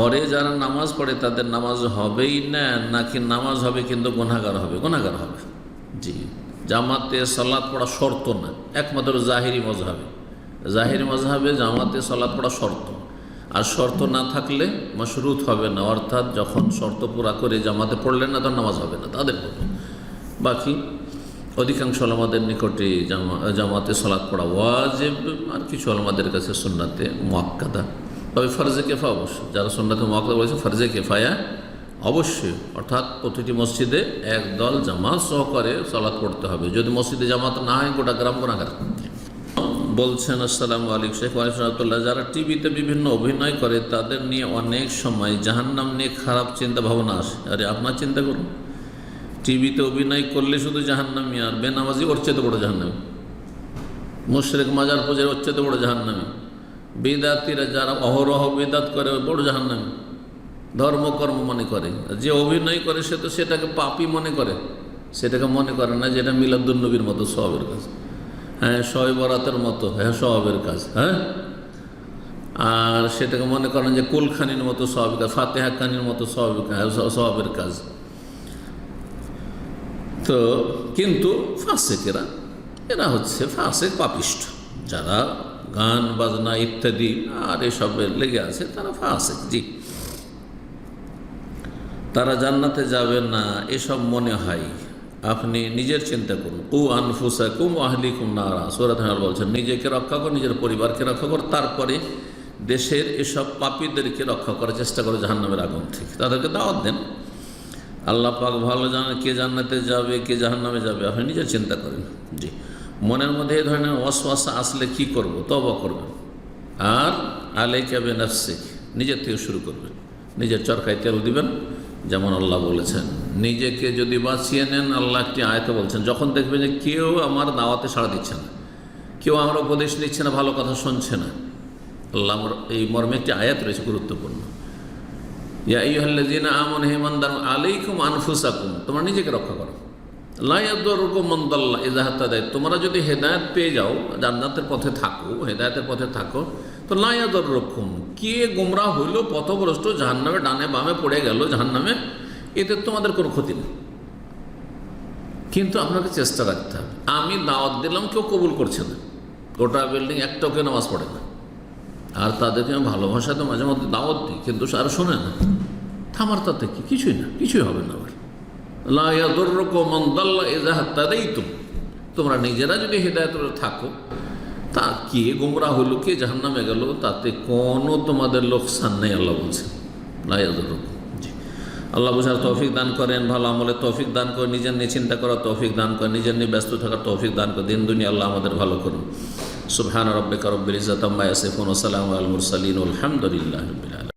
ঘরে যারা নামাজ পড়ে তাদের নামাজ হবেই না, নাকি নামাজ হবে কিন্তু গুনাহগার হবে? গুনাহগার হবে। জি, জামাতে সালাত পড়া শর্ত না, একমাত্র জাহিরি মজহাবে। জাহিরি মজহাবে জামাতে সালাত পড়া শর্ত, আর শর্ত না থাকলে মশরুত হবে না, অর্থাৎ যখন শর্ত পুরা করে জামাতে পড়লেন না তখন নামাজ হবে না তাদের মতো। বাকি অধিকাংশ ওলামাদের নিকটে জামাতে সালাত পড়া ওয়াজিব, আর কিছু ওলামাদের কাছে সুন্নাতে মুআক্কাদা। তবে ফরজে কেফায়া অবশ্য, যারা সুন্নাতে মুআক্কাদা বলেছে ফরজে কেফায়া অবশ্যই, অর্থাৎ প্রতিটি মসজিদে একদল জামাত সহকারে সালাত পড়তে হবে। যদি মসজিদে জামাত না হয় গোটা গ্রাম গুনাহগার। বলছেন আসসালামু আলাইকুম শেখ ওয়ালিদুল্লাহ, যারা টিভিতে বিভিন্ন অভিনয় করে তাদের নিয়ে অনেক সময় জাহান্নাম নিয়ে খারাপ চিন্তা ভাবনা আসে। আরে আপনার চিন্তা করুন, টিভিতে অভিনয় করলে শুধু জাহান্নামী, আর বেনামাজি ওর চেয়ে বড় জাহান্নামী, মুশরিক মাজার পূজার ওর চেয়ে বড় জাহান্নামী, বিদাতিরা যারা অহরহ বিদাত করে বড় জাহান্নামী, ধর্মকর্ম মনে করে। যে অভিনয় করে সে তো সেটাকে পাপী মনে করে, সেটাকে মনে করে না যে এটা মিলাদুন্নবীর মতো সওয়াবের কাজ, হ্যাঁ শবে বরাতের মতো, হ্যাঁ সওয়াবের কাজ, হ্যাঁ, আর সেটাকে মনে করেন যে কুলখানির মতো সওয়াবের কাজ, ফাতেহা খানির মতো সওয়াবের কাজ। তো কিন্তু ফাসেকেরা, এরা হচ্ছে ফাসেক পাপিষ্ঠ, যারা গান বাজনা ইত্যাদি আর এসবে লেগে আছে তারা ফাসেক। জি, তারা জান্নাতে যাবে না এসব মনে হয়। আপনি নিজের চিন্তা করুন। কু আনফুসাকুম আহলিকুম নারা, সূরা আন-নাহল বলছেন নিজেকে রক্ষা কর, নিজের পরিবারকে রক্ষা কর, তারপরে দেশের এসব পাপীদেরকে রক্ষা করার চেষ্টা করো জাহান্নামের আগুন থেকে, তাদেরকে দাওয়াত দেন। আল্লাহ পাক ভালো জানেন কে জান্নাতে যাবে কে জাহান্নামে যাবে, আপনি নিজের চিন্তা করেন। জি, মনের মধ্যে এই ধরনের ওয়াসওয়াসা আসলে কি করব? তওবা করবেন, আর আলাইকা বিনাফসিক, নিজের থেকে শুরু করবেন, নিজের চরকায় তেল দিবেন। যেমন আল্লাহ বলেছেন নিজেকে যদি বাঁচিয়ে নেন, আল্লাহ একটি আয়াতে বলছেন যখন দেখবেন যে কেউ আমার দাওয়াতে সাড়া দিচ্ছে না, কেউ আমার উপদেশ নিচ্ছে না, ভালো কথা শুনছে না, আল্লাহ এই মর্মে একটি আয়াত রয়েছে গুরুত্বপূর্ণ, ইয়া আইয়ুহাল্লাযীনা আমানু হে ঈমানদার আলাইকুম আনফুসাকুম, তোমরা নিজেকে রক্ষা করো, লা ইয়াদুরকুম মান দাল্লা ইযা হাতাদাইত, তোমরা যদি হেদায়েত পেয়ে যাও, জান্নাতের পথে থাকো, হেদায়েতের পথে থাকো, তো লা ইয়াদুরকুম, কে গোমরাহ হইল, পথভ্রষ্ট, জাহান্নামে ডানে বামে পড়ে গেল জাহান্নামে, এতে তোমাদের কোনো ক্ষতি নেই। কিন্তু আপনাকে চেষ্টা রাখতে হবে। আমি দাওয়াত দিলাম, কেউ কবুল করছে না, গোটা বিল্ডিং একটাও কেউ নামাজ পড়ে না, আর তাদেরকে আমি ভালোবাসাতে মাঝে মধ্যে দাওয়াত দিই, কিন্তু আর শোনে না, থামার তাতে কি? কিছুই না, কিছুই হবে না। আবার লা ইয়াদুরকুম মান দাল্লা ইযা হাতাদাইতুম, তোমরা নিজেরা যদি হেদায়েতে থাকো, তা কে গোমরাহ হলো, কে জাহান্নামে গেল, তাতে কোনো তোমাদের লোকসান নেই, আল্লাহ বলছেন লা ইয়াদুরকুম। জি, আল্লাহ বুঝার তৌফিক দান করেন, ভালো আমলের তৌফিক দান করেন, নিজের নিয়ে চিন্তা করার তৌফিক দান করেন, নিজের নিয়ে ব্যস্ত থাকার তৌফিক দান করেন, দিন দুনিয়া আল্লাহ আমাদের ভালো করুন। সুবহান রাব্বিকা রব্বিল ইজ্জাতি আম্মা ইয়াসিফুন ওয়া সালামুন আলাল মুরসালিন ওয়ালহামদুলিল্লাহি রাব্বিল আলামিন।